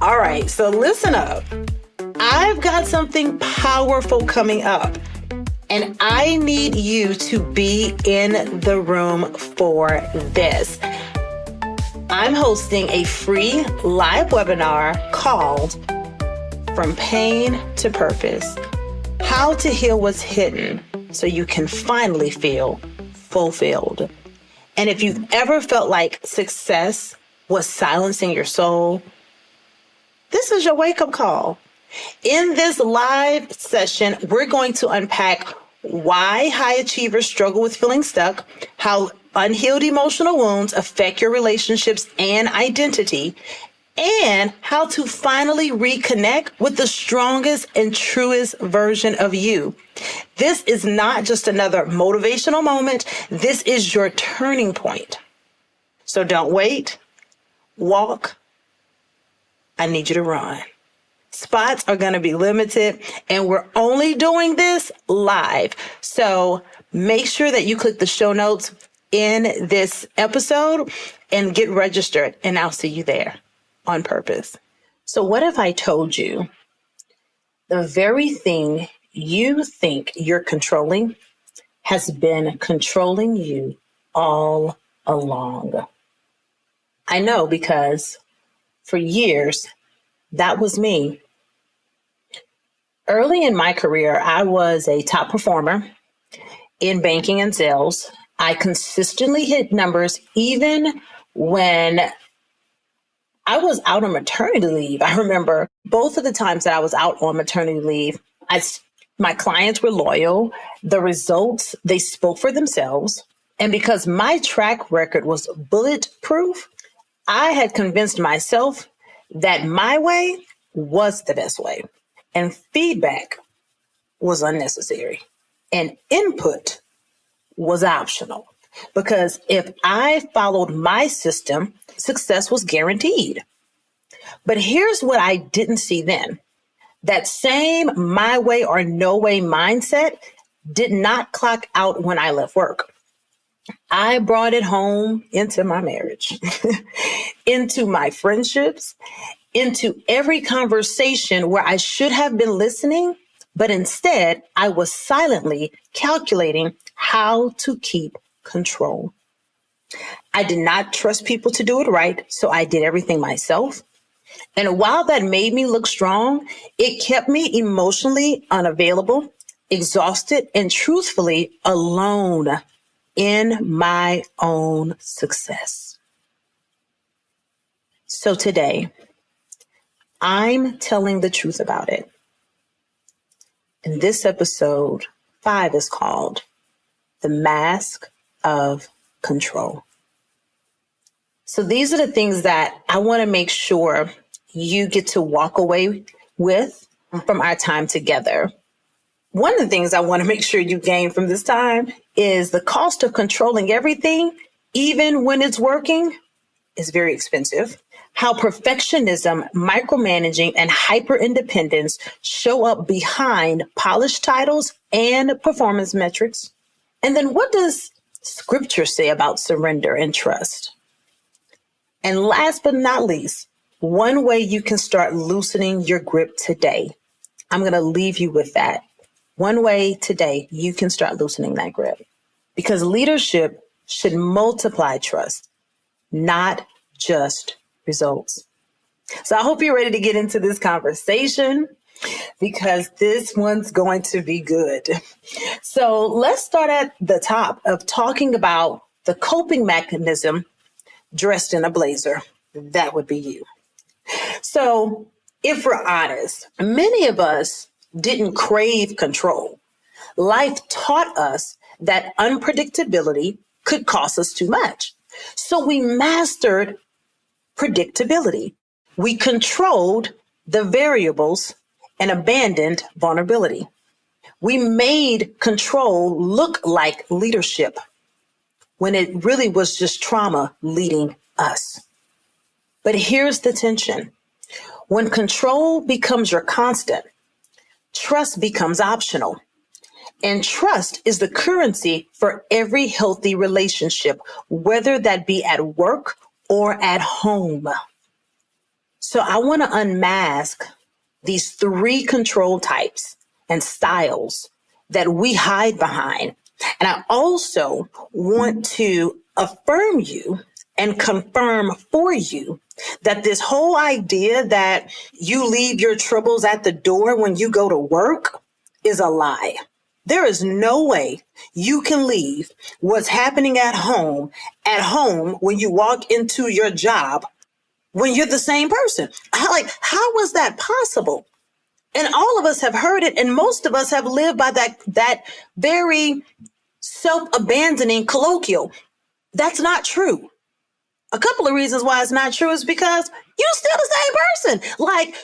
All right, so listen up. I've got something powerful coming up, and I need you to be in the room for this. I'm hosting a free live webinar called From Pain to Purpose: How to Heal What's Hidden so you can finally feel fulfilled. And if you've ever felt like success was silencing your soul, this is your wake-up call. In this live session, we're going to unpack why high achievers struggle with feeling stuck, how unhealed emotional wounds affect your relationships and identity, and how to finally reconnect with the strongest and truest version of you. This is not just another motivational moment. This is your turning point. So don't wait. Walk. I need you to run. Spots are going to be limited, and we're only doing this live. So make sure that you click the show notes in this episode and get registered, and I'll see you there on purpose. So what if I told you the very thing you think you're controlling has been controlling you all along? I know, because for years, that was me. Early in my career, I was a top performer in banking and sales. I consistently hit numbers even when I was out on maternity leave. I remember both of the times that I was out on maternity leave, my clients were loyal. The results, they spoke for themselves. And because my track record was bulletproof, I had convinced myself that my way was the best way, and feedback was unnecessary, and input was optional, because if I followed my system, success was guaranteed. But here's what I didn't see then. That same my way or no way mindset did not clock out when I left work. I brought it home into my marriage, into my friendships, into every conversation where I should have been listening, but instead I was silently calculating how to keep control. I did not trust people to do it right, so I did everything myself. And while that made me look strong, it kept me emotionally unavailable, exhausted, and truthfully alone in my own success. So today, I'm telling the truth about it. And this episode 5 is called The Mask of Control. So these are the things that I want to make sure you get to walk away with from our time together. One of the things I want to make sure you gain from this time is the cost of controlling everything, even when it's working, is very expensive. How perfectionism, micromanaging, and hyper-independence show up behind polished titles and performance metrics. And then what does Scripture say about surrender and trust? And last but not least, one way you can start loosening your grip today. I'm going to leave you with that. One way today you can start loosening that grip, because leadership should multiply trust, not just results. So I hope you're ready to get into this conversation, because this one's going to be good. So let's start at the top of talking about the coping mechanism dressed in a blazer. That would be you. So if we're honest, many of us didn't crave control. Life taught us that unpredictability could cost us too much. So we mastered predictability. We controlled the variables and abandoned vulnerability. We made control look like leadership when it really was just trauma leading us. But here's the tension. When control becomes your constant, trust becomes optional. And trust is the currency for every healthy relationship, whether that be at work or at home. So I want to unmask these 3 control types and styles that we hide behind. And I also want to affirm you and confirm for you that this whole idea that you leave your troubles at the door when you go to work is a lie. There is no way you can leave what's happening at home when you walk into your job when you're the same person. How was that possible? And all of us have heard it, and most of us have lived by that very self-abandoning colloquial. That's not true. A couple of reasons why it's not true is because you're still the same person. Like,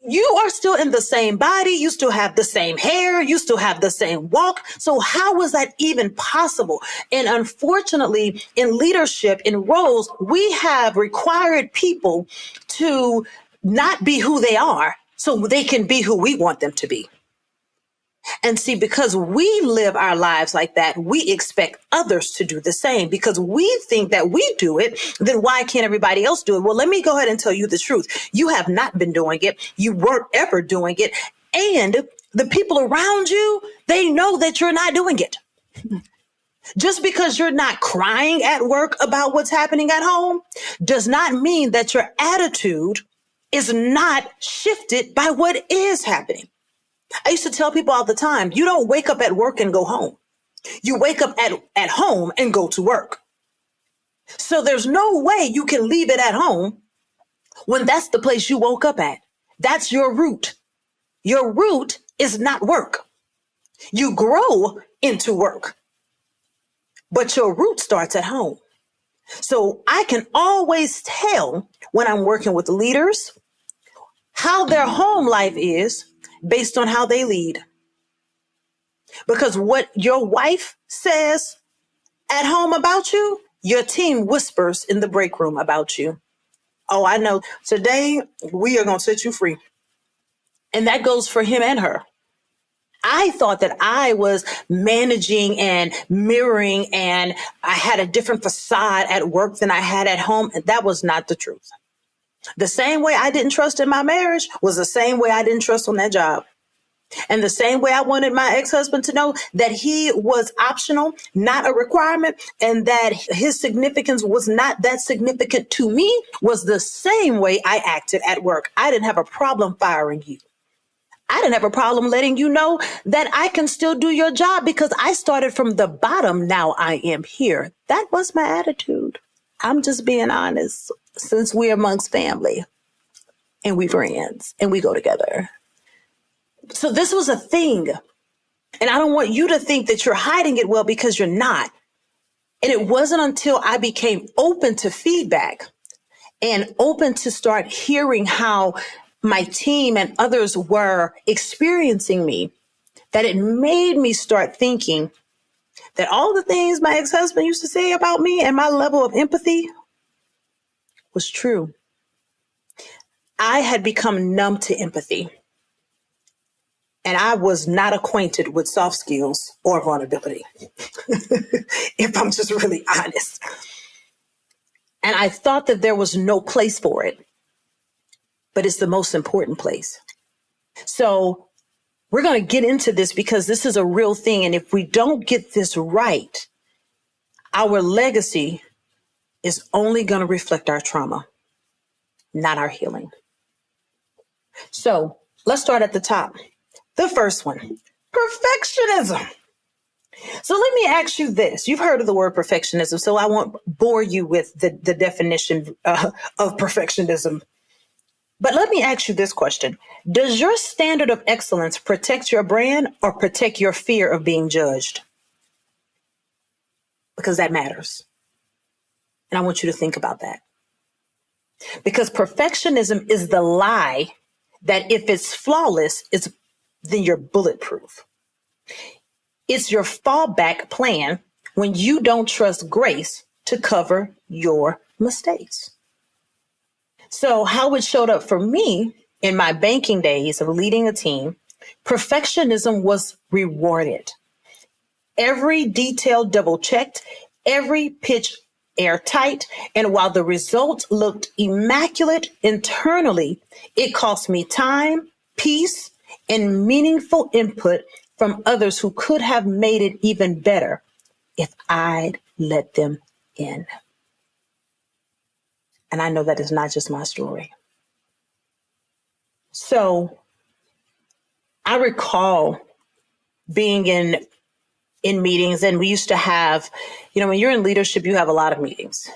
you are still in the same body. You still have the same hair. You still have the same walk. So how was that even possible? And unfortunately, in leadership, in roles, we have required people to not be who they are so they can be who we want them to be. And see, because we live our lives like that, we expect others to do the same. Because we think that we do it, then why can't everybody else do it? Well, let me go ahead and tell you the truth. You have not been doing it. You weren't ever doing it. And the people around you, they know that you're not doing it. Just because you're not crying at work about what's happening at home does not mean that your attitude is not shifted by what is happening. I used to tell people all the time, you don't wake up at work and go home. You wake up at home and go to work. So there's no way you can leave it at home when that's the place you woke up at. That's your root. Your root is not work. You grow into work, but your root starts at home. So I can always tell when I'm working with leaders how their home life is based on how they lead. Because what your wife says at home about you, your team whispers in the break room about you. Oh, I know. Today, we are going to set you free. And that goes for him and her. I thought that I was managing and mirroring, and I had a different facade at work than I had at home. And that was not the truth. The same way I didn't trust in my marriage was the same way I didn't trust on that job. And the same way I wanted my ex-husband to know that he was optional, not a requirement, and that his significance was not that significant to me was the same way I acted at work. I didn't have a problem firing you. I didn't have a problem letting you know that I can still do your job because I started from the bottom. Now I am here. That was my attitude. I'm just being honest. Since we're amongst family and we friends and we go together. So this was a thing. And I don't want you to think that you're hiding it well, because you're not. And it wasn't until I became open to feedback and open to start hearing how my team and others were experiencing me that it made me start thinking that all the things my ex-husband used to say about me and my level of empathy was true. I had become numb to empathy, and I was not acquainted with soft skills or vulnerability, if I'm just really honest. And I thought that there was no place for it, but it's the most important place. So we're going to get into this because this is a real thing. And if we don't get this right, our legacy is only going to reflect our trauma, not our healing. So let's start at the top. The first one, perfectionism. So let me ask you this. You've heard of the word perfectionism, so I won't bore you with the definition of perfectionism. But let me ask you this question. Does your standard of excellence protect your brand or protect your fear of being judged? Because that matters. And I want you to think about that. Because perfectionism is the lie that if it's flawless, then you're bulletproof. It's your fallback plan when you don't trust grace to cover your mistakes. So how it showed up for me in my banking days of leading a team, perfectionism was rewarded. Every detail double checked, every pitch airtight. And while the results looked immaculate internally, it cost me time, peace, and meaningful input from others who could have made it even better if I'd let them in. And I know that is not just my story. So I recall being in meetings, and we used to have, when you're in leadership, you have a lot of meetings.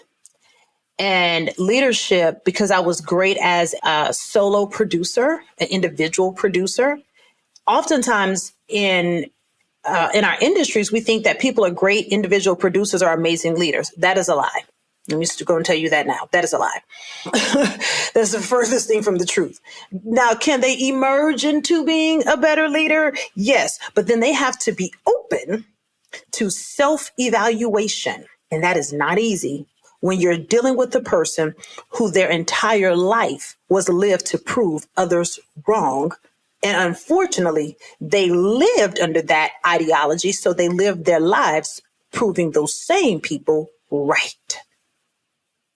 And leadership, because I was great as a solo producer, an individual producer, oftentimes in our industries, we think that people are great individual producers or amazing leaders. That is a lie. I'm just going to tell you that now. That is a lie. That's the furthest thing from the truth. Now, can they emerge into being a better leader? Yes, but then they have to be open to self-evaluation. And that is not easy when you're dealing with a person who their entire life was lived to prove others wrong. And unfortunately, they lived under that ideology. So they lived their lives proving those same people right.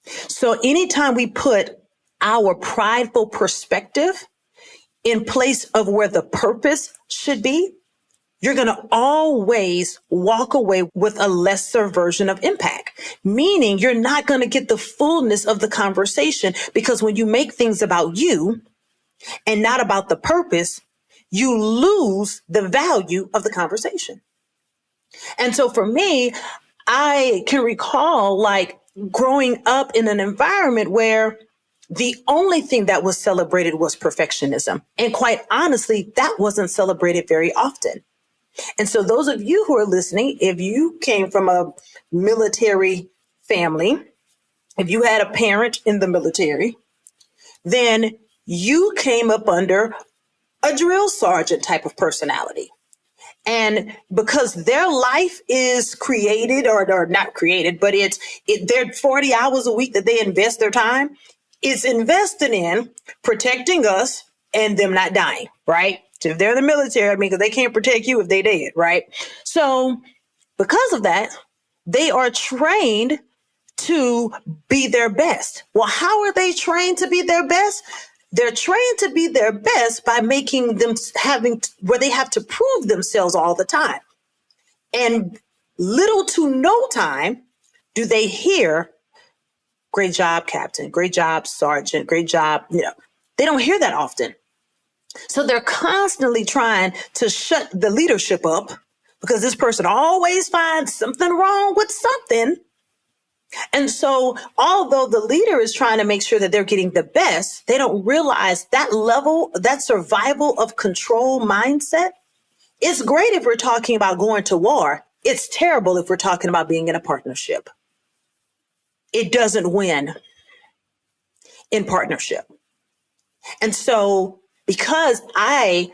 So anytime we put our prideful perspective in place of where the purpose should be, you're going to always walk away with a lesser version of impact, meaning you're not going to get the fullness of the conversation, because when you make things about you and not about the purpose, you lose the value of the conversation. And so for me, I can recall growing up in an environment where the only thing that was celebrated was perfectionism. And quite honestly, that wasn't celebrated very often. And so those of you who are listening, if you came from a military family, if you had a parent in the military, then you came up under a drill sergeant type of personality. And because their life is created or not created, but they're 40 hours a week that they invest their time, it's invested in protecting us and them not dying, right? So if they're in the military, because they can't protect you if they dead, right? So because of that, they are trained to be their best. Well, how are they trained to be their best? They're trained to be their best by making them where they have to prove themselves all the time. And little to no time do they hear, great job, Captain, great job, Sergeant, great job. They don't hear that often. So they're constantly trying to shut the leadership up because this person always finds something wrong with something. And so although the leader is trying to make sure that they're getting the best, they don't realize that level, that survival of control mindset. It's great if we're talking about going to war. It's terrible if we're talking about being in a partnership. It doesn't win in partnership. And so because I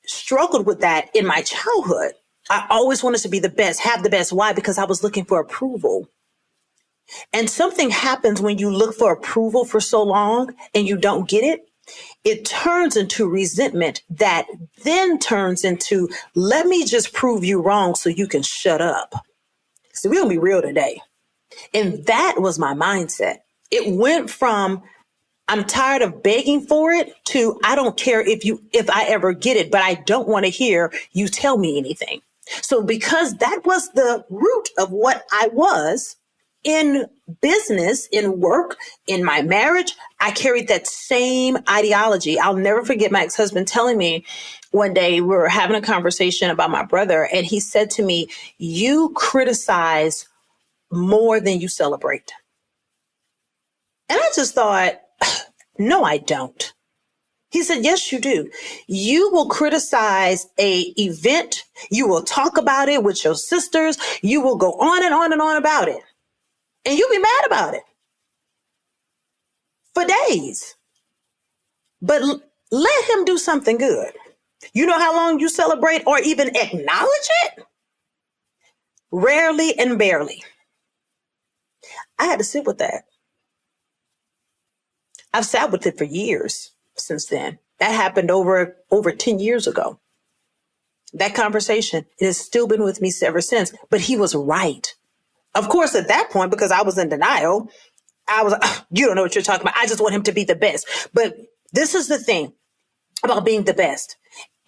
struggled with that in my childhood, I always wanted to be the best, have the best. Why? Because I was looking for approval. And something happens when you look for approval for so long and you don't get it. It turns into resentment that then turns into, let me just prove you wrong so you can shut up. So we're going to be real today. And that was my mindset. It went from, I'm tired of begging for it, to I don't care if I ever get it, but I don't want to hear you tell me anything. So because that was the root of what I was in business, in work, in my marriage, I carried that same ideology. I'll never forget my ex-husband telling me one day, we were having a conversation about my brother, and he said to me, you criticize more than you celebrate. And I just thought, no, I don't. He said, yes, you do. You will criticize a event. You will talk about it with your sisters. You will go on and on and on about it. And you'll be mad about it for days. But let him do something good. You know how long you celebrate or even acknowledge it? Rarely and barely. I had to sit with that. I've sat with it for years since then. That happened over 10 years ago. That conversation, it has still been with me ever since. But he was right. Of course, at that point, because I was in denial, I was like, you don't know what you're talking about. I just want him to be the best. But this is the thing about being the best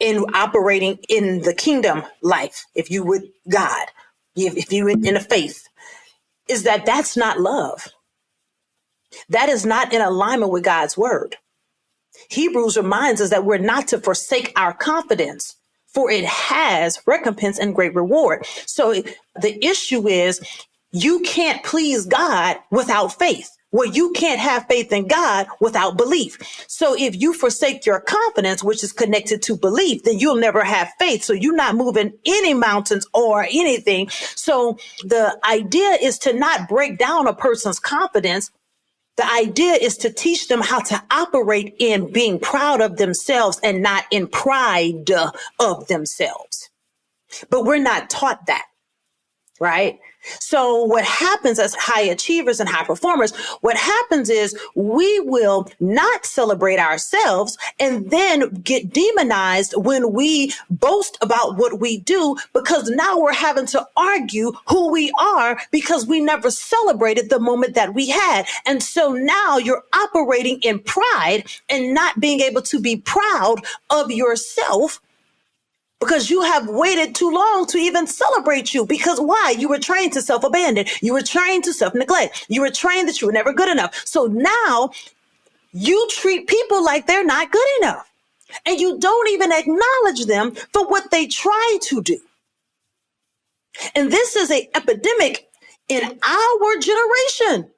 in operating in the kingdom life. If you with God, if you in a faith, is that that's not love. That is not in alignment with God's word. Hebrews reminds us that we're not to forsake our confidence, for it has recompense and great reward. So the issue is you can't please God without faith. Well, you can't have faith in God without belief. So if you forsake your confidence, which is connected to belief, then you'll never have faith. So you're not moving any mountains or anything. So the idea is to not break down a person's confidence. The idea is to teach them how to operate in being proud of themselves and not in pride of themselves. But we're not taught that, right? So what happens as high achievers and high performers, what happens is we will not celebrate ourselves and then get demonized when we boast about what we do, because now we're having to argue who we are because we never celebrated the moment that we had. And so now you're operating in pride and not being able to be proud of yourself, because you have waited too long to even celebrate you. Because why? You were trained to self-abandon. You were trained to self-neglect. You were trained that you were never good enough. So now you treat people like they're not good enough. And you don't even acknowledge them for what they try to do. And this is an epidemic in our generation,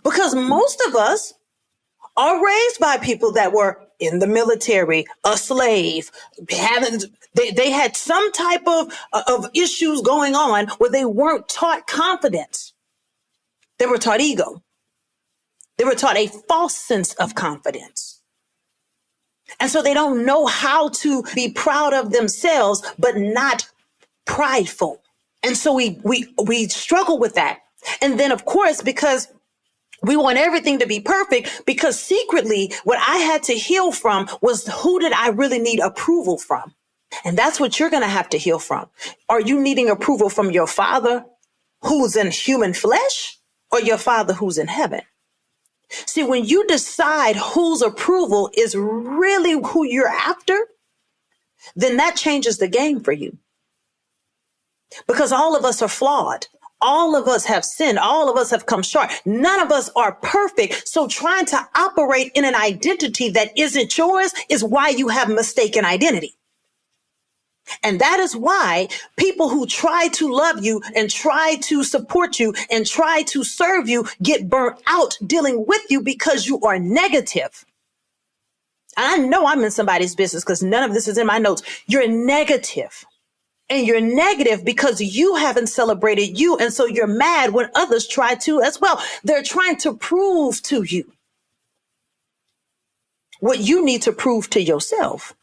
because most of us are raised by people that were in the military, a slave, they had some type of issues going on where they weren't taught confidence. They were taught ego. They were taught a false sense of confidence. And so they don't know how to be proud of themselves, but not prideful. And so we struggle with that. And then, of course, because we want everything to be perfect, because secretly what I had to heal from was, who did I really need approval from? And that's what you're going to have to heal from. Are you needing approval from your Father who's in human flesh, or your Father who's in heaven? See, when you decide whose approval is really who you're after, then that changes the game for you. Because all of us are flawed. All of us have sinned. All of us have come short. None of us are perfect. So trying to operate in an identity that isn't yours is why you have mistaken identity. And that is why people who try to love you and try to support you and try to serve you get burnt out dealing with you, because you are negative. And I know I'm in somebody's business because none of this is in my notes. You're negative. And you're negative because you haven't celebrated you. And so you're mad when others try to as well. They're trying to prove to you what you need to prove to yourself.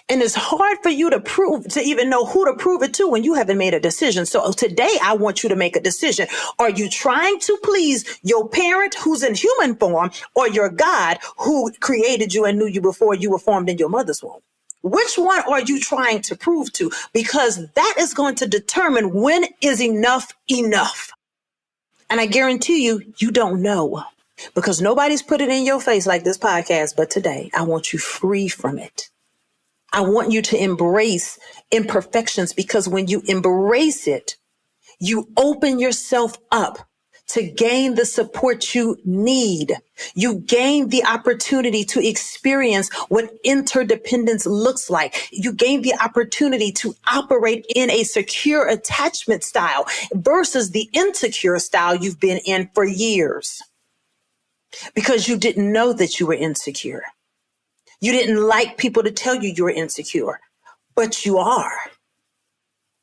And it's hard for you to even know who to prove it to when you haven't made a decision. So today I want you to make a decision. Are you trying to please your parent who's in human form, or your God who created you and knew you before you were formed in your mother's womb? Which one are you trying to prove to? Because that is going to determine when is enough enough. And I guarantee you, you don't know, because nobody's put it in your face like this podcast. But today I want you free from it. I want you to embrace imperfections, because when you embrace it, you open yourself up to gain the support you need. You gain the opportunity to experience what interdependence looks like. You gain the opportunity to operate in a secure attachment style versus the insecure style you've been in for years, because you didn't know that you were insecure. You didn't like people to tell you you were insecure, but you are.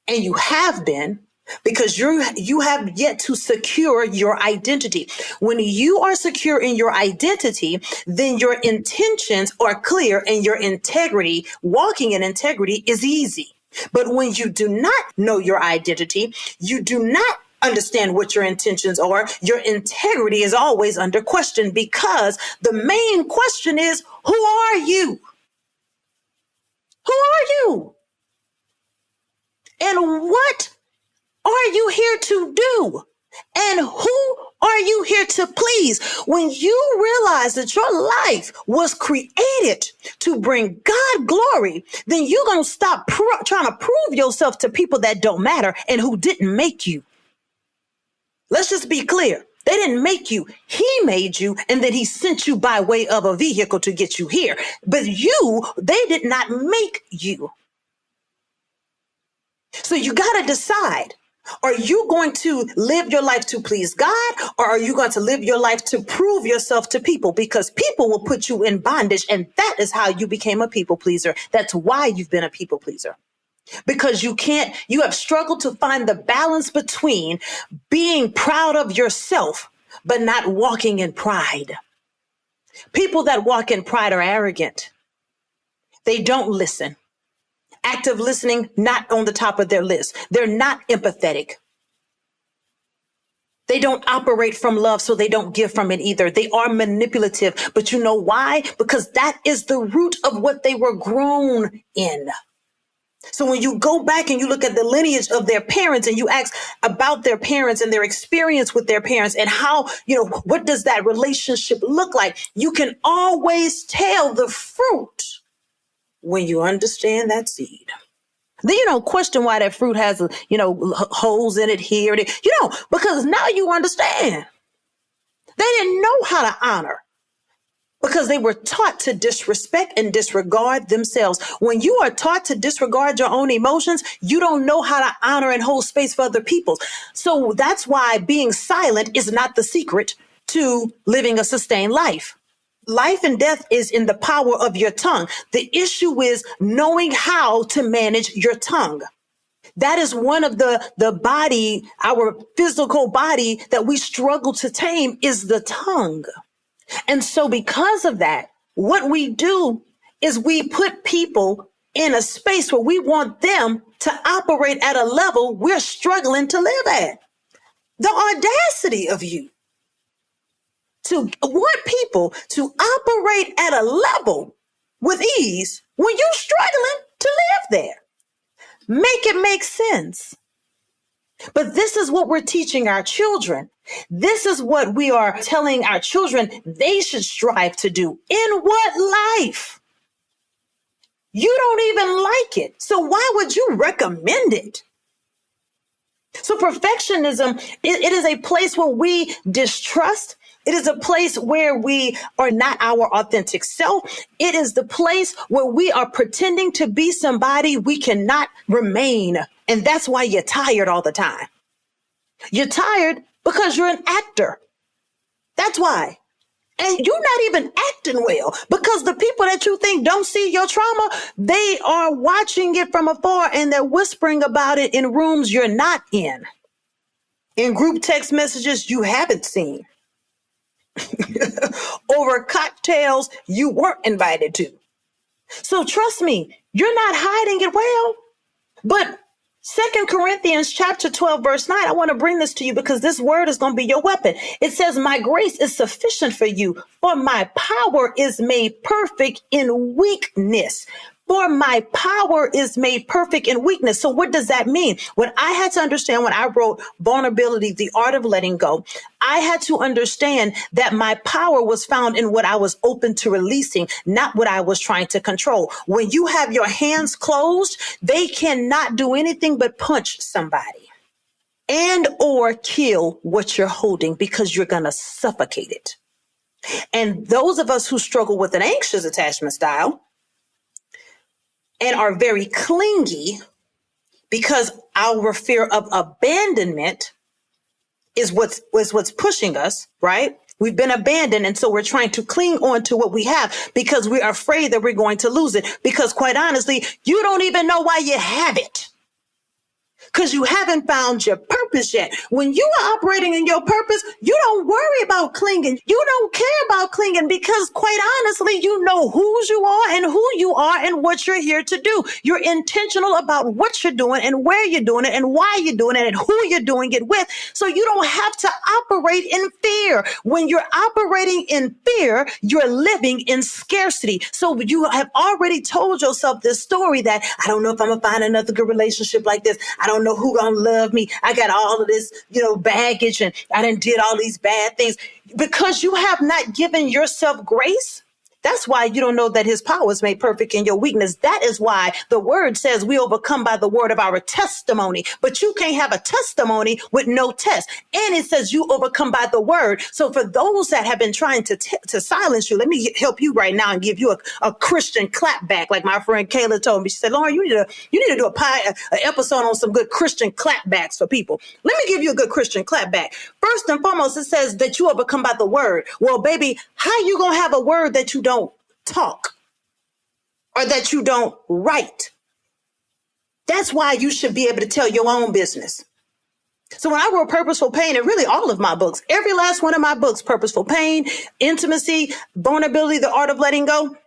And you have been, because you have yet to secure your identity. When you are secure in your identity, then your intentions are clear and your integrity, walking in integrity, is easy. But when you do not know your identity, you do not understand what your intentions are, your integrity is always under question, because the main question is, who are you? Who are you? And what are you here to do? And who are you here to please? When you realize that your life was created to bring God glory, then you're going to stop trying to prove yourself to people that don't matter and who didn't make you. Let's just be clear. They didn't make you. He made you, and then he sent you by way of a vehicle to get you here. But they did not make you. So you got to decide. Are you going to live your life to please God, or are you going to live your life to prove yourself to people? Because people will put you in bondage, and that is how you became a people pleaser. That's why you've been a people pleaser. Because you have struggled to find the balance between being proud of yourself, but not walking in pride. People that walk in pride are arrogant. They don't listen. Active listening, not on the top of their list. They're not empathetic. They don't operate from love, so they don't give from it either. They are manipulative. But you know why? Because that is the root of what they were grown in. So when you go back and you look at the lineage of their parents and you ask about their parents and their experience with their parents and how, what does that relationship look like? You can always tell the fruit when you understand that seed. Then you don't question why that fruit has, holes in it here. Because now you understand. They didn't know how to honor. Because they were taught to disrespect and disregard themselves. When you are taught to disregard your own emotions, you don't know how to honor and hold space for other people. So that's why being silent is not the secret to living a sustained life. Life and death is in the power of your tongue. The issue is knowing how to manage your tongue. That is one of the body, our physical body that we struggle to tame is the tongue. And so because of that, what we do is we put people in a space where we want them to operate at a level we're struggling to live at. The audacity of you to want people to operate at a level with ease when you're struggling to live there. Make it make sense. But this is what we're teaching our children. This is what we are telling our children they should strive to do. In what life? You don't even like it. So why would you recommend it? So perfectionism, it is a place where we distrust. It is a place where we are not our authentic self. It is the place where we are pretending to be somebody we cannot remain. And that's why you're tired all the time. You're tired because you're an actor. That's why. And you're not even acting well because the people that you think don't see your trauma, they are watching it from afar and they're whispering about it in rooms you're not in group text messages you haven't seen, over cocktails you weren't invited to. So trust me, you're not hiding it well. But 2 Corinthians chapter 12, verse 9, I want to bring this to you because this word is going to be your weapon. It says, my grace is sufficient for you, for my power is made perfect in weakness. For my power is made perfect in weakness. So what does that mean? What I had to understand when I wrote Vulnerability, the Art of Letting Go, I had to understand that my power was found in what I was open to releasing, not what I was trying to control. When you have your hands closed, they cannot do anything but punch somebody and or kill what you're holding because you're going to suffocate it. And those of us who struggle with an anxious attachment style and are very clingy because our fear of abandonment is what's pushing us, right? We've been abandoned. And so we're trying to cling on to what we have because we are afraid that we're going to lose it. Because quite honestly, you don't even know why you have it. Because you haven't found your purpose yet. When you are operating in your purpose, you don't worry about clinging. You don't care about clinging because quite honestly, you know whose you are and who you are and what you're here to do. You're intentional about what you're doing and where you're doing it and why you're doing it and who you're doing it with. So you don't have to operate in fear. When you're operating in fear, you're living in scarcity. So you have already told yourself this story that I don't know if I'm going to find another good relationship like this. I don't don't know who gonna love me. I got all of this, baggage, and I done did all these bad things. Because you have not given yourself grace, that's why you don't know that his power is made perfect in your weakness. That is why the word says we overcome by the word of our testimony. But you can't have a testimony with no test. And it says you overcome by the word. So for those that have been trying to silence you, let me help you right now and give you a Christian clap back. Like my friend Kayla told me, she said, Lauren, you need to do an episode on some good Christian clapbacks for people. Let me give you a good Christian clapback. First and foremost, it says that you overcome by the word. Well, baby, how you going to have a word that you don't talk or that you don't write? That's why you should be able to tell your own business. So when I wrote Purposeful Pain, and really all of my books, every last one of my books, Purposeful Pain, Intimacy, Vulnerability, The Art of Letting Go,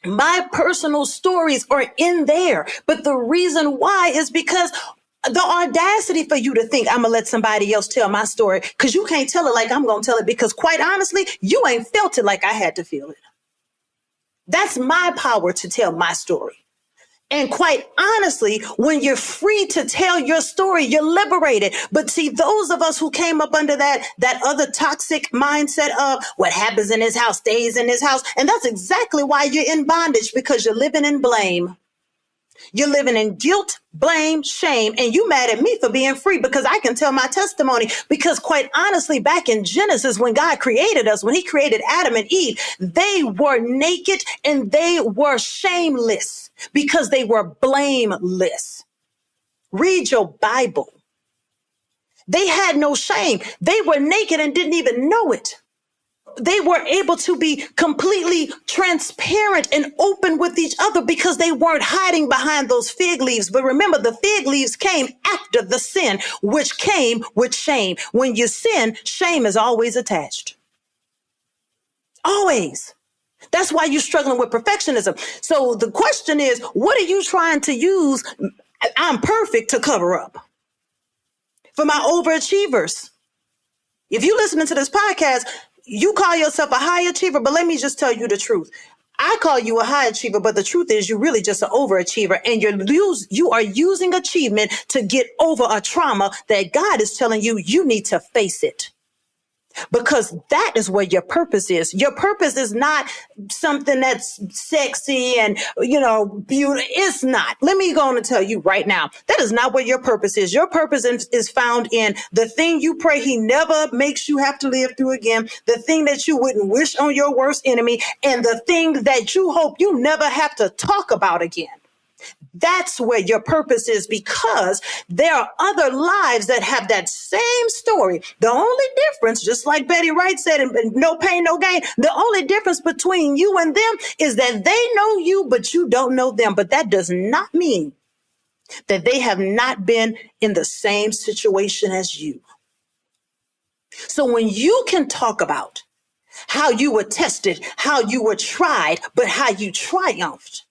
my personal stories are in there. But the reason why is because the audacity for you to think I'm going to let somebody else tell my story, because you can't tell it like I'm going to tell it, because quite honestly, you ain't felt it like I had to feel it. That's my power to tell my story. And quite honestly, when you're free to tell your story, you're liberated. But see, those of us who came up under that other toxic mindset of what happens in this house stays in this house. And that's exactly why you're in bondage, because you're living in blame. You're living in guilt, blame, shame, and you mad at me for being free because I can tell my testimony. Because quite honestly, back in Genesis, when God created us, when he created Adam and Eve, they were naked and they were shameless because they were blameless. Read your Bible. They had no shame. They were naked and didn't even know it. They were able to be completely transparent and open with each other because they weren't hiding behind those fig leaves. But remember, the fig leaves came after the sin, which came with shame. When you sin, shame is always attached. Always. That's why you're struggling with perfectionism. So the question is, what are you trying to use I'm perfect to cover up? For my overachievers, if you're listening to this podcast, you call yourself a high achiever, but let me just tell you the truth. I call you a high achiever, but the truth is you're really just an overachiever, and you are using achievement to get over a trauma that God is telling you you need to face it. Because that is where your purpose is. Your purpose is not something that's sexy and, beautiful. It's not. Let me go on and tell you right now. That is not what your purpose is. Your purpose is found in the thing you pray he never makes you have to live through again, the thing that you wouldn't wish on your worst enemy, and the thing that you hope you never have to talk about again. That's where your purpose is, because there are other lives that have that same story. The only difference, just like Betty Wright said, and no pain, no gain, the only difference between you and them is that they know you, but you don't know them. But that does not mean that they have not been in the same situation as you. So when you can talk about how you were tested, how you were tried, but how you triumphed,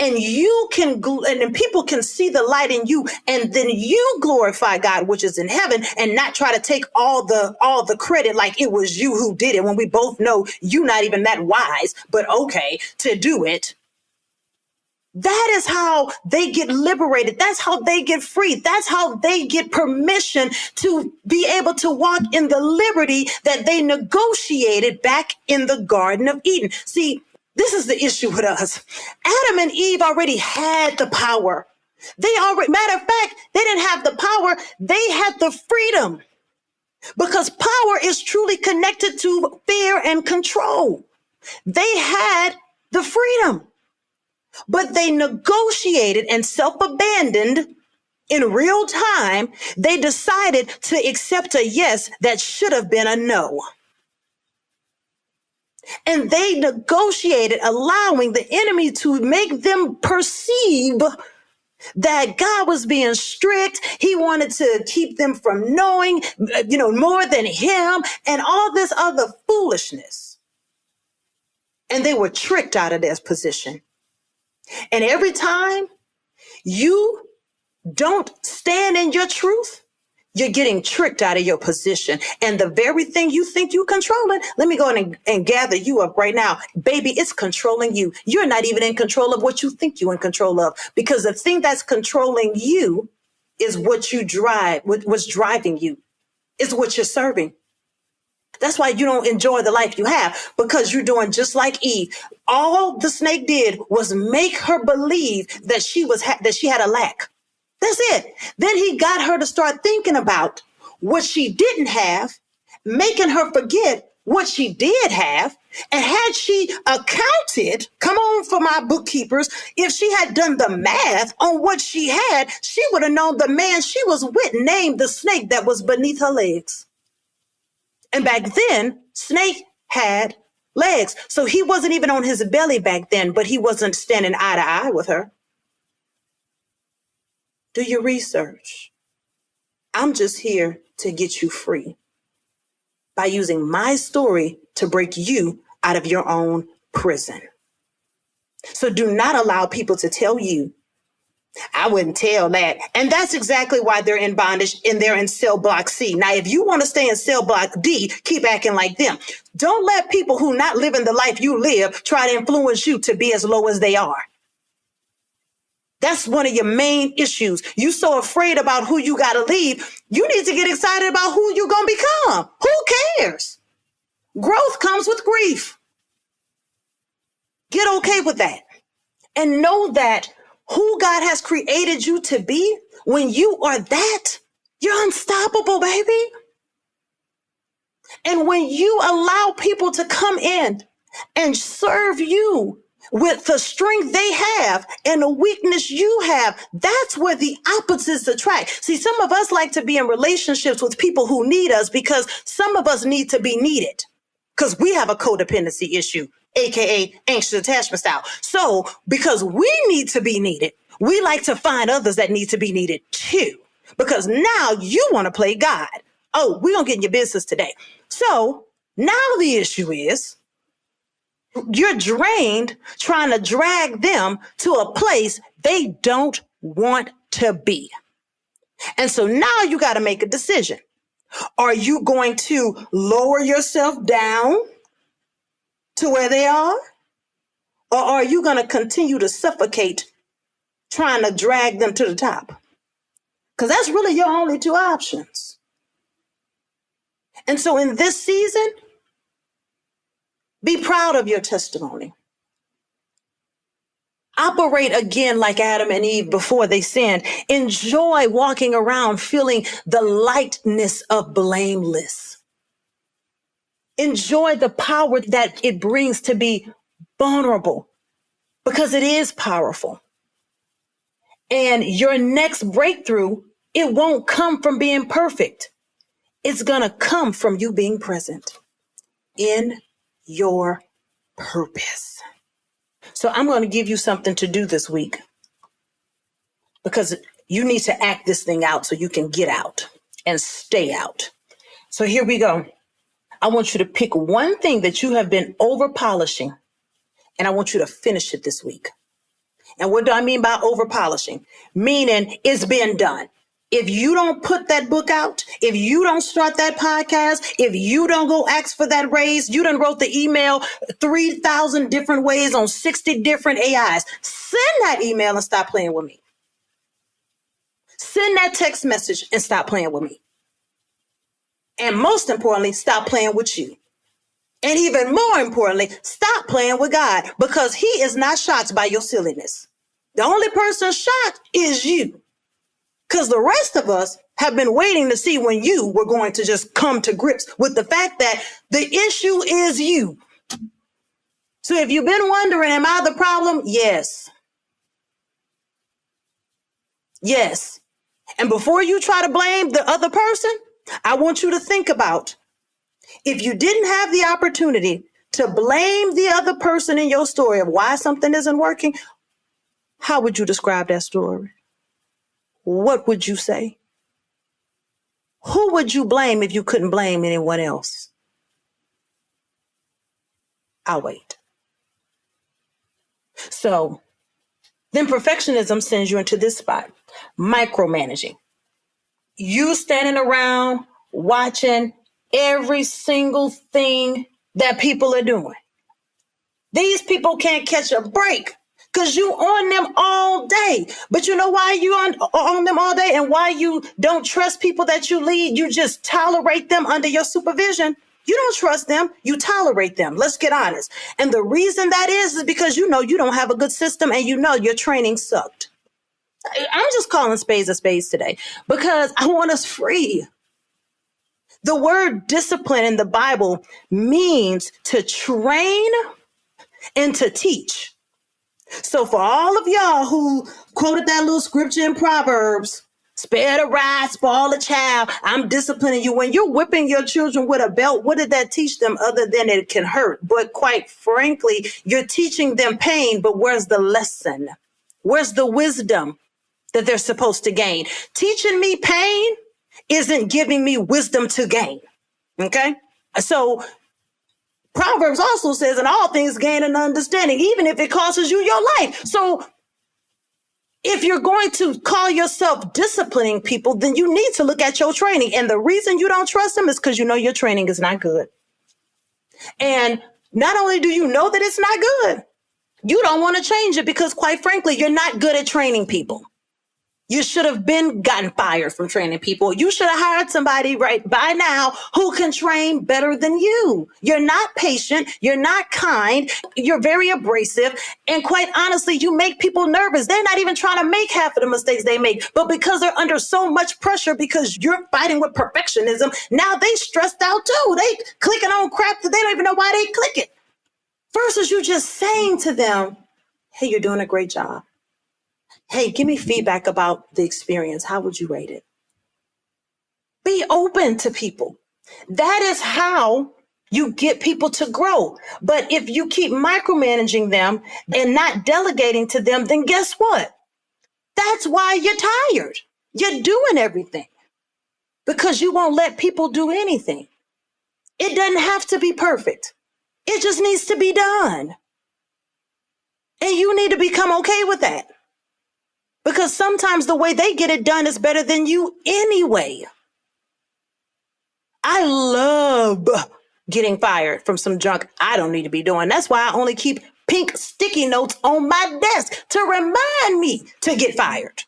and you can, and then people can see the light in you, and then you glorify God, which is in heaven, and not try to take all the credit like it was you who did it, when we both know you're not even that wise, but okay, to do it. That is how they get liberated. That's how they get free. That's how they get permission to be able to walk in the liberty that they negotiated back in the Garden of Eden. See, this is the issue with us. Adam and Eve already had the power. Matter of fact, they didn't have the power. They had the freedom, because power is truly connected to fear and control. They had the freedom, but they negotiated and self-abandoned in real time. They decided to accept a yes that should have been a no. And they negotiated, allowing the enemy to make them perceive that God was being strict. He wanted to keep them from knowing, more than him, and all this other foolishness. And they were tricked out of their position. And every time you don't stand in your truth, you're getting tricked out of your position. And the very thing you think you controlling, let me go in and gather you up right now. Baby, it's controlling you. You're not even in control of what you think you're in control of, because the thing that's controlling you is what you drive, what's driving you, is what you're serving. That's why you don't enjoy the life you have, because you're doing just like Eve. All the snake did was make her believe that she had a lack. That's it. Then he got her to start thinking about what she didn't have, making her forget what she did have. And had she accounted, come on for my bookkeepers, if she had done the math on what she had, she would have known the man she was with named the snake that was beneath her legs. And back then, snake had legs. So he wasn't even on his belly back then, but he wasn't standing eye to eye with her. Do your research. I'm just here to get you free by using my story to break you out of your own prison. So do not allow people to tell you, I wouldn't tell that. And that's exactly why they're in bondage and they're in cell block C. Now, if you want to stay in cell block D, keep acting like them. Don't let people who not living the life you live try to influence you to be as low as they are. That's one of your main issues. You so afraid about who you got to leave. You need to get excited about who you're going to become. Who cares? Growth comes with grief. Get okay with that. And know that who God has created you to be, when you are that, you're unstoppable, baby. And when you allow people to come in and serve you with the strength they have and the weakness you have, that's where the opposites attract. See, some of us like to be in relationships with people who need us because some of us need to be needed because we have a codependency issue, aka anxious attachment style. So because we need to be needed, we like to find others that need to be needed too, because now you want to play God. Oh, we're going to get in your business today. So now the issue is, you're drained trying to drag them to a place they don't want to be. And so now you got to make a decision. Are you going to lower yourself down to where they are? Or are you going to continue to suffocate trying to drag them to the top? Because that's really your only two options. And so in this season, be proud of your testimony. Operate again like Adam and Eve before they sinned. Enjoy walking around feeling the lightness of blameless. Enjoy the power that it brings to be vulnerable, because it is powerful. And your next breakthrough, it won't come from being perfect. It's going to come from you being present in your purpose. So I'm going to give you something to do this week, because you need to act this thing out so you can get out and stay out. So here we go. I want you to pick one thing that you have been over polishing, and I want you to finish it this week. And what do I mean by over polishing? Meaning it's been done. If you don't put that book out, if you don't start that podcast, if you don't go ask for that raise, you done wrote the email 3,000 different ways on 60 different AIs, send that email and stop playing with me. Send that text message and stop playing with me. And most importantly, stop playing with you. And even more importantly, stop playing with God, because he is not shocked by your silliness. The only person shocked is you. Because the rest of us have been waiting to see when you were going to just come to grips with the fact that the issue is you. So if you've been wondering, am I the problem? Yes. Yes. And before you try to blame the other person, I want you to think about, if you didn't have the opportunity to blame the other person in your story of why something isn't working, how would you describe that story? What would you say? Who would you blame if you couldn't blame anyone else? I'll wait. So then perfectionism sends you into this spot, micromanaging. You standing around watching every single thing that people are doing. These people can't catch a break. Because you on them all day. But you know why you on them all day and why you don't trust people that you lead? You just tolerate them under your supervision. You don't trust them. You tolerate them. Let's get honest. And the reason that is because you know you don't have a good system and you know your training sucked. I'm just calling spades a spades today because I want us free. The word discipline in the Bible means to train and to teach. So for all of y'all who quoted that little scripture in Proverbs, spare the rod, spoil the child, I'm disciplining you. When you're whipping your children with a belt, what did that teach them other than it can hurt? But quite frankly, you're teaching them pain, but where's the lesson? Where's the wisdom that they're supposed to gain? Teaching me pain isn't giving me wisdom to gain. Okay? So Proverbs also says, in all things gain an understanding, even if it costs you your life. So if you're going to call yourself disciplining people, then you need to look at your training. And the reason you don't trust them is because you know your training is not good. And not only do you know that it's not good, you don't want to change it because, quite frankly, you're not good at training people. You should have been gotten fired from training people. You should have hired somebody right by now who can train better than you. You're not patient. You're not kind. You're very abrasive. And quite honestly, you make people nervous. They're not even trying to make half of the mistakes they make. But because they're under so much pressure because you're fighting with perfectionism, now they stressed out too. They clicking on crap that they don't even know why they click it. Versus you just saying to them, hey, you're doing a great job. Hey, give me feedback about the experience. How would you rate it? Be open to people. That is how you get people to grow. But if you keep micromanaging them and not delegating to them, then guess what? That's why you're tired. You're doing everything because you won't let people do anything. It doesn't have to be perfect. It just needs to be done. And you need to become okay with that. Because sometimes the way they get it done is better than you anyway. I love getting fired from some junk I don't need to be doing. That's why I only keep pink sticky notes on my desk to remind me to get fired.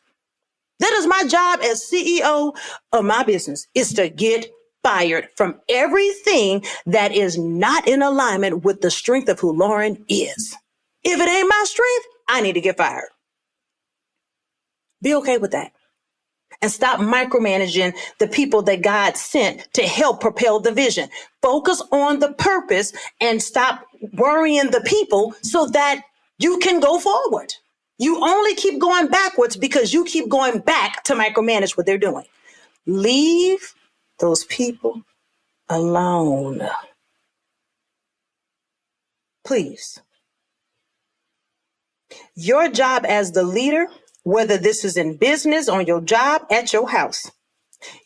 That is my job as CEO of my business, is to get fired from everything that is not in alignment with the strength of who Lauren is. If it ain't my strength, I need to get fired. Be okay with that. And stop micromanaging the people that God sent to help propel the vision. Focus on the purpose and stop worrying the people so that you can go forward. You only keep going backwards because you keep going back to micromanage what they're doing. Leave those people alone. Please. Your job as the leader, whether this is in business, on your job, at your house,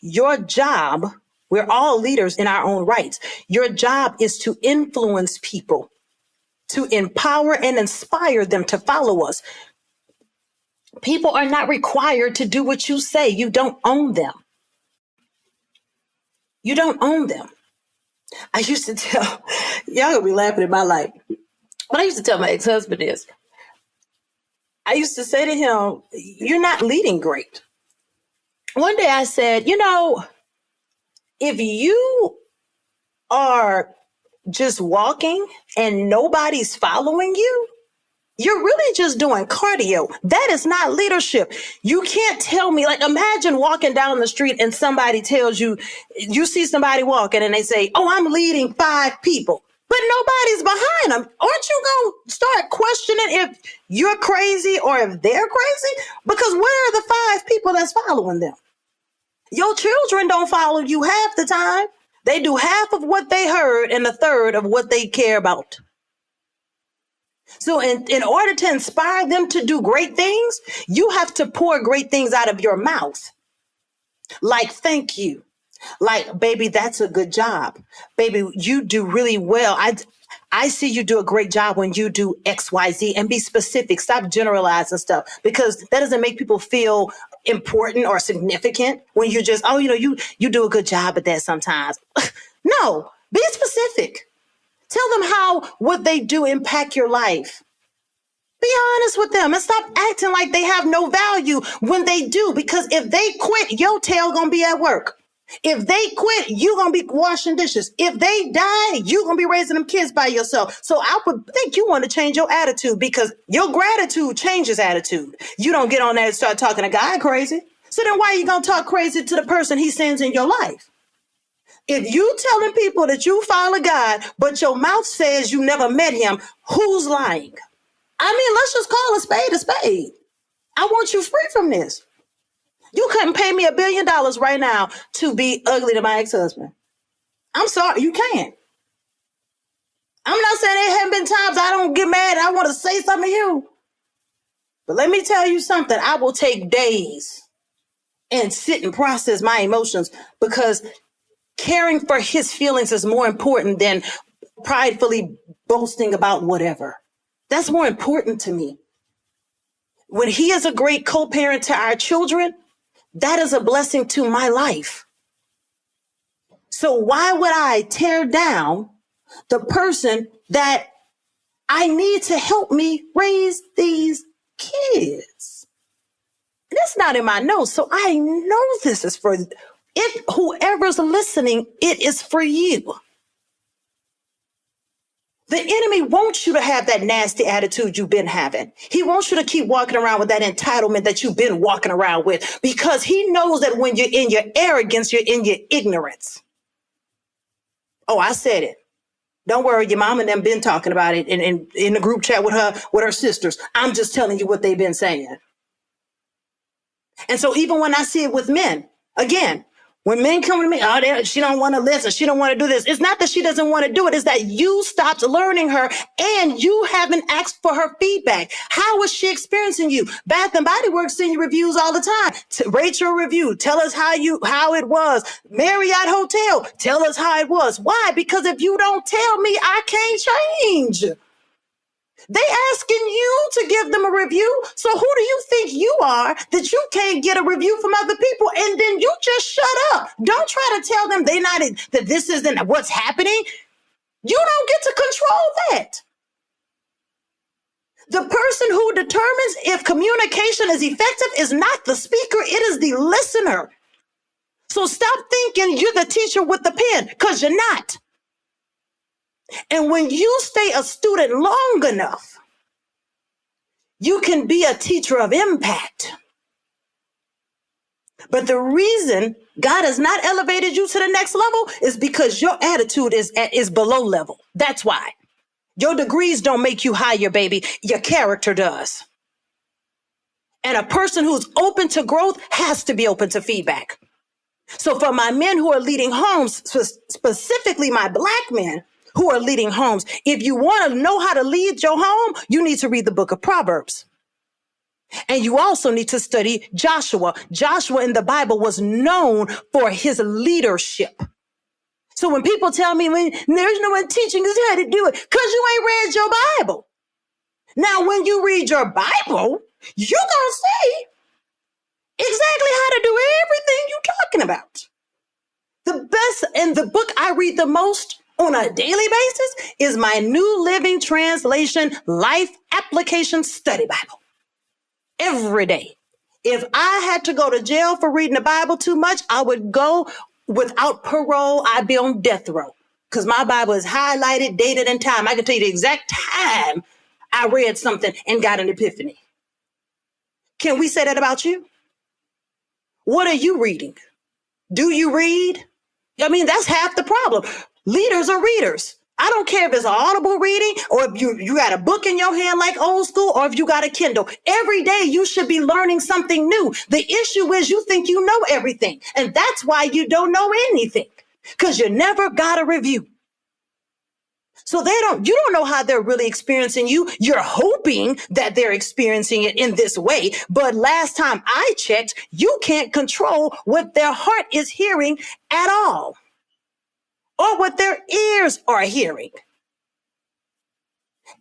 your job, we're all leaders in our own rights. Your job is to influence people, to empower and inspire them to follow us. People are not required to do what you say. You don't own them. You don't own them. I used to tell, y'all gonna be laughing at my life. What I used to tell my ex-husband is, I used to say to him, you're not leading great. One day I said, if you are just walking and nobody's following you, you're really just doing cardio. That is not leadership. You can't tell me, imagine walking down the street and somebody tells you, you see somebody walking and they say, oh, I'm leading 5 people. But nobody's behind them. Aren't you going to start questioning if you're crazy or if they're crazy? Because where are the 5 people that's following them? Your children don't follow you half the time. They do half of what they heard and a third of what they care about. So in order to inspire them to do great things, you have to pour great things out of your mouth. Like, thank you. Like, baby, that's a good job. Baby, you do really well. I see you do a great job when you do X, Y, Z, and be specific. Stop generalizing stuff because that doesn't make people feel important or significant when you just, you do a good job at that sometimes. No, be specific. Tell them how what they do impact your life. Be honest with them and stop acting like they have no value when they do. Because if they quit, your tail gonna be at work. If they quit, you gonna be washing dishes. If they die, you gonna be raising them kids by yourself. So I would think you want to change your attitude, because your gratitude changes attitude. You don't get on there and start talking to God crazy. So then why are you gonna talk crazy to the person he sends in your life? If you telling people that you follow God, but your mouth says you never met him, who's lying? I mean, let's just call a spade a spade. I want you free from this. You couldn't pay me $1 billion right now to be ugly to my ex-husband. I'm sorry, you can't. I'm not saying there haven't been times I don't get mad and I want to say something to you. But let me tell you something. I will take days and sit and process my emotions, because caring for his feelings is more important than pridefully boasting about whatever. That's more important to me. When he is a great co-parent to our children, that is a blessing to my life. So why would I tear down the person that I need to help me raise these kids? That's not in my notes. So I know this is for if whoever's listening, it is for you. The enemy wants you to have that nasty attitude you've been having. He wants you to keep walking around with that entitlement that you've been walking around with, because he knows that when you're in your arrogance, you're in your ignorance. Oh, I said it. Don't worry, your mom and them been talking about it in the group chat with her sisters. I'm just telling you what they've been saying. And so even when I see it with men, again, when men come to me, oh, she don't want to listen, she don't want to do this. It's not that she doesn't want to do it. It's that you stopped learning her and you haven't asked for her feedback. How is she experiencing you? Bath and Body Works send you reviews all the time. Rate your review. Tell us how it was. Marriott Hotel, tell us how it was. Why? Because if you don't tell me, I can't change. They asking you to give them a review. So who do you think you are that you can't get a review from other people? And then you just shut up. Don't try to tell them that this isn't what's happening. You don't get to control that. The person who determines if communication is effective is not the speaker. It is the listener. So stop thinking you're the teacher with the pen, because you're not. And when you stay a student long enough, you can be a teacher of impact. But the reason God has not elevated you to the next level is because your attitude is below level. That's why. Your degrees don't make you higher, baby. Your character does. And a person who's open to growth has to be open to feedback. So for my men who are leading homes, specifically my Black men who are leading homes, if you want to know how to lead your home, you need to read the book of Proverbs. And you also need to study Joshua. Joshua in the Bible was known for his leadership. So when people tell me there's no one teaching us how to do it, because you ain't read your Bible. Now, when you read your Bible, you're going to see exactly how to do everything you're talking about. The best and the book I read the most on a daily basis is my New Living Translation Life Application Study Bible. Every day. If I had to go to jail for reading the Bible too much, I would go without parole. I'd be on death row, because my Bible is highlighted, dated, and time. I can tell you the exact time I read something and got an epiphany. Can we say that about you? What are you reading? Do you read? I mean, that's half the problem. Leaders are readers. I don't care if it's audible reading or if you got a book in your hand like old school, or if you got a Kindle. Every day you should be learning something new. The issue is you think you know everything, and that's why you don't know anything, because you never got a review. So you don't know how they're really experiencing you. You're hoping that they're experiencing it in this way. But last time I checked, you can't control what their heart is hearing at all, or what their ears are hearing.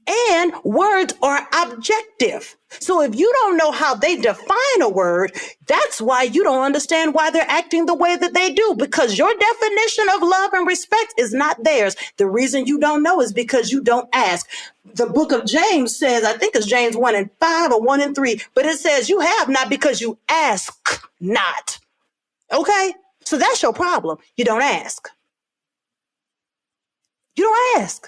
And words are objective. So if you don't know how they define a word, that's why you don't understand why they're acting the way that they do, because your definition of love and respect is not theirs. The reason you don't know is because you don't ask. The book of James says, I think it's James 1:5 or 1:3, but it says you have not because you ask not. Okay? So that's your problem. You don't ask. You don't ask.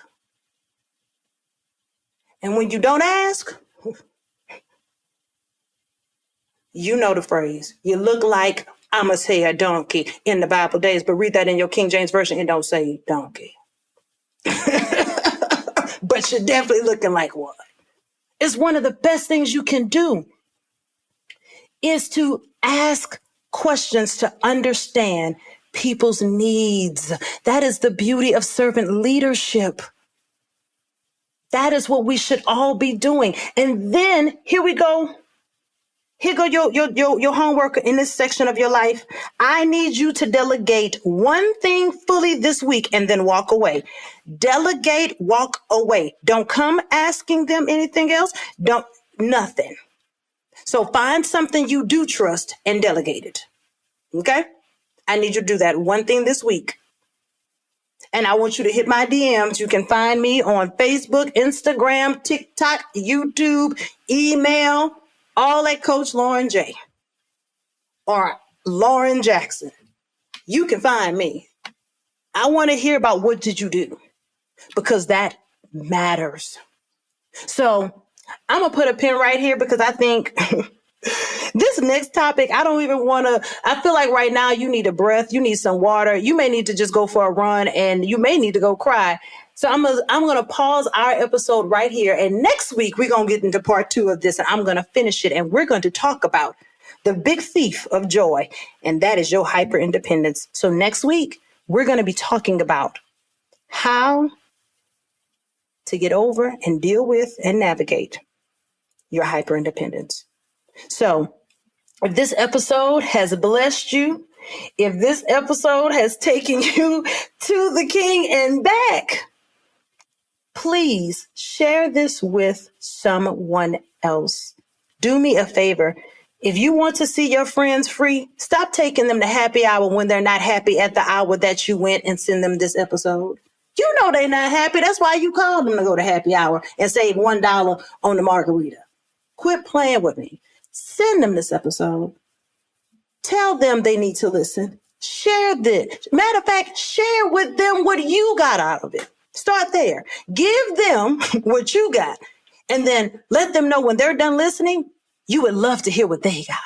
And when you don't ask, you know the phrase. You look like I'ma say a donkey in the Bible days, but read that in your King James Version, it don't say donkey. But you're definitely looking like one. It's one of the best things you can do is to ask questions to understand people's needs. That is the beauty of servant leadership. That is what we should all be doing. And then here we go. Here go your homework in this section of your life. I need you to delegate one thing fully this week and then walk away. Delegate, walk away. Don't come asking them anything else. Nothing. So find something you do trust and delegate it. Okay? I need you to do that one thing this week. And I want you to hit my DMs. You can find me on Facebook, Instagram, TikTok, YouTube, email, all at Coach Lauren J. or Lauren Jackson. You can find me. I want to hear about what did you do, because that matters. So I'm going to put a pin right here because I think this next topic, I don't even want to, I feel like right now you need a breath. You need some water. You may need to just go for a run and you may need to go cry. So I'm going to pause our episode right here. And next week, we're going to get into part 2 of this and I'm going to finish it. And we're going to talk about the big thief of joy. And that is your hyper independence. So next week, we're going to be talking about how to get over and deal with and navigate your hyper independence. So if this episode has blessed you, if this episode has taken you to the King and back, please share this with someone else. Do me a favor. If you want to see your friends free, stop taking them to happy hour when they're not happy at the hour that you went, and send them this episode. You know they're not happy. That's why you called them to go to happy hour and save $1 on the margarita. Quit playing with me. Send them this episode. Tell them they need to listen. Share this. Matter of fact, share with them what you got out of it. Start there. Give them what you got. And then let them know when they're done listening, you would love to hear what they got.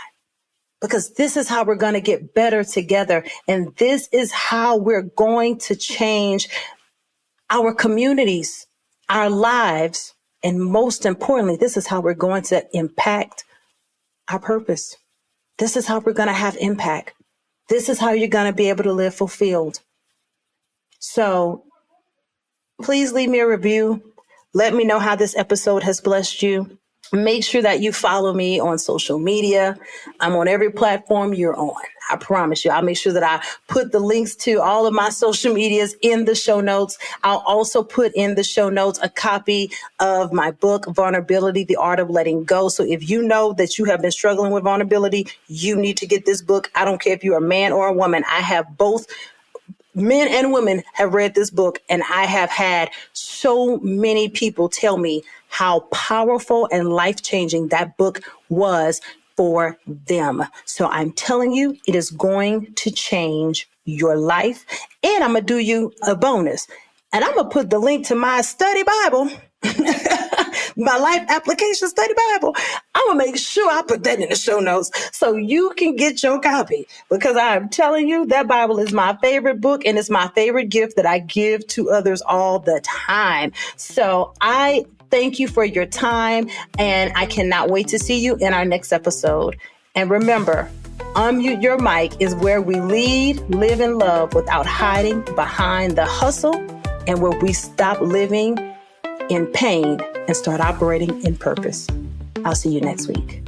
Because this is how we're going to get better together. And this is how we're going to change our communities, our lives. And most importantly, this is how we're going to impact our purpose. This is how we're going to have impact. This is how you're going to be able to live fulfilled. So please leave me a review. Let me know how this episode has blessed you. Make sure that you follow me on social media. I'm on every platform you're on. I promise you. I'll make sure that I put the links to all of my social medias in the show notes. I'll also put in the show notes a copy of my book, Vulnerability, The Art of Letting Go. So if you know that you have been struggling with vulnerability, you need to get this book. I don't care if you're a man or a woman. I have both. Men and women have read this book, and I have had so many people tell me how powerful and life-changing that book was for them. So I'm telling you, it is going to change your life. And I'm going to do you a bonus. And I'm going to put the link to my study Bible, my life application study Bible. I'm going to make sure I put that in the show notes so you can get your copy, because I'm telling you that Bible is my favorite book and it's my favorite gift that I give to others all the time. So I thank you for your time, and I cannot wait to see you in our next episode. And remember, Unmute Your Mic is where we lead, live, and love without hiding behind the hustle, and where we stop living in pain and start operating in purpose. I'll see you next week.